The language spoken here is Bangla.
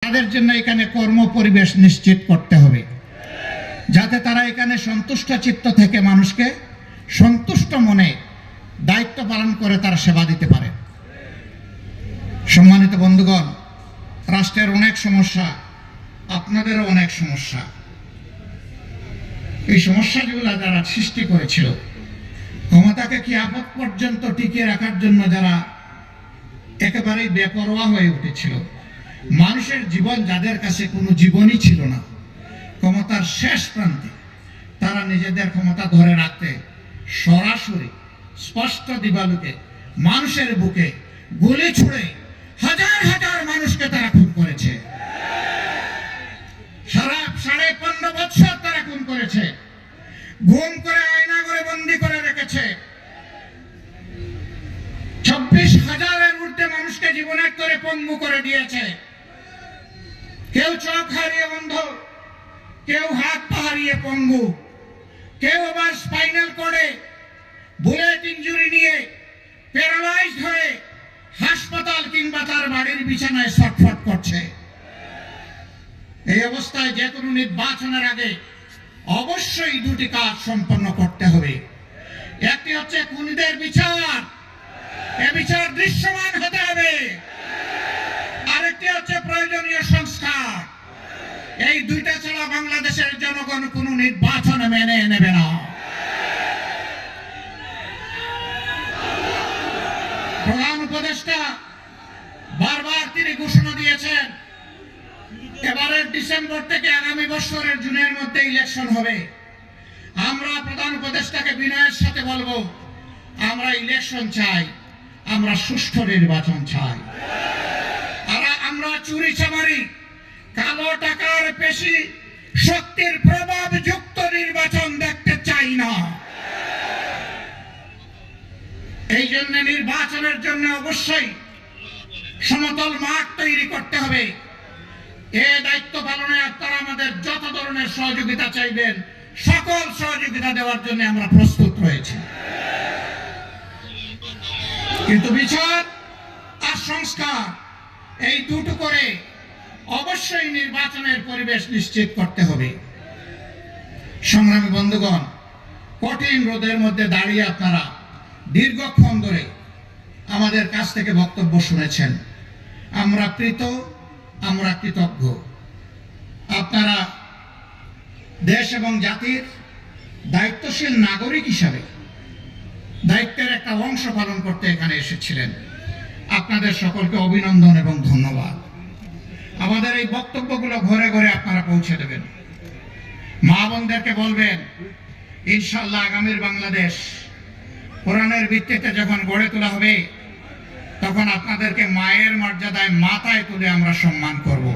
তাদের জন্য এখানে কর্ম পরিবেশ নিশ্চিত করতে হবে, যাতে তারা এখানে সন্তুষ্ট চিত্ত থেকে মানুষকে সন্তুষ্ট মনে দায়িত্ব পালন করে তারা সেবা দিতে পারে। সম্মানিত বন্ধুগণ, রাষ্ট্রের অনেক সমস্যা, আপনাদেরও অনেক সমস্যা। এই সমস্যাগুলো যারা সৃষ্টি করেছিল, ক্ষমতাকে কিয়ামত পর্যন্ত টিকিয়ে রাখার জন্য যারা একেবারেই বেপরোয়া হয়ে উঠেছিল, মানুষের জীবন যাদের কাছে কোনো জীবনই ছিল না, ক্ষমতার শেষ প্রান্তে তারা নিজেদের ক্ষমতা ধরে রাখতে সরাসরি স্পষ্ট দিবালোকে মানুষের বুকে গুলি ছুড়ে হাজার হাজার মানুষকে তারা খুন করেছে। 15.5 বছর তারা খুন করেছে, গুম করে আয়না করে বন্দি করে রেখেছে। 24,000-এর ঊর্ধ্বে মানুষকে জীবনের করে পঙ্গু করে দিয়েছে। কেউ চোখ হারিয়ে অন্ধ, কেউ হাত পা হারিয়ে পঙ্গু, কেউ আবার স্পাইনাল কর্ডে বুলেট ইনজুরি নিয়ে প্যারালাইজড হয়ে হাসপাতাল কিংবা তার বাড়ির বিছানায় ছটফট করছে। এই অবস্থায় যে কোনো নির্বাচনের আগে অবশ্যই দুটি কাজ সম্পন্ন করতে হবে। একটি হচ্ছে খুনিদের বিচার, এ বিচার দৃশ্যমান হতে হবে। আরেকটি হচ্ছে প্রয়োজনীয় সংস্কার। এই দুইটা ছাড়া বাংলাদেশের জনগণ কোনো নির্বাচন মেনে নেবে না। প্রধান উপদেষ্টা বারবার তিনি ঘোষণা দিয়েছেন, এবারের ডিসেম্বর থেকে আগামী বছরের জুনের মধ্যে ইলেকশন হবে। আমরা প্রধান উপদেষ্টাকে বিনয়ের সাথে বলবো, আমরা ইলেকশন চাই, আমরা সুষ্ঠু নির্বাচন চাই। আর আমরা চুরি চামারি, কালো টাকার পেশি শক্তির প্রভাব যুক্ত নির্বাচন দেখতে চাই না। এই জন্য নির্বাচনের জন্য অবশ্যই সমতল মাঠ তৈরি করতে হবে। এই দায়িত্ব পালনে আপনারা আমাদের যত ধরনের সহযোগিতা চাইবেন, সকল সহযোগিতা দেওয়ার জন্য আমরা প্রস্তুত রয়েছি। কিন্তু বিচার আর সংস্কার এই দুটো করে অবশ্যই নির্বাচনের পরিবেশ নিশ্চিত করতে হবে। সংগ্রামী বন্ধুগণ, কঠিন রোদের মধ্যে দাঁড়িয়ে আপনারা দীর্ঘক্ষণ ধরে আমাদের কাছ থেকে বক্তব্য শুনেছেন। আমরা কৃত, আমরা কৃতজ্ঞ। আপনারা দেশ এবং জাতির দায়িত্বশীল নাগরিক হিসাবে দায়িত্বের একটা অংশ পালন করতে এখানে এসেছিলেন। আপনাদের সকলকে অভিনন্দন এবং ধন্যবাদ। আমাদের এই বক্তব্যগুলো ঘরে ঘরে আপনারা পৌঁছে দেবেন। মা বোনদেরকে বলবেন, ইনশাআল্লাহ আগামীর বাংলাদেশ কোরআনের ভিত্তিতে যখন গড়ে তোলা হবে, তখন আপনাদেরকে মায়ের মর্যাদায় মাথায় তুলে আমরা সম্মান করব।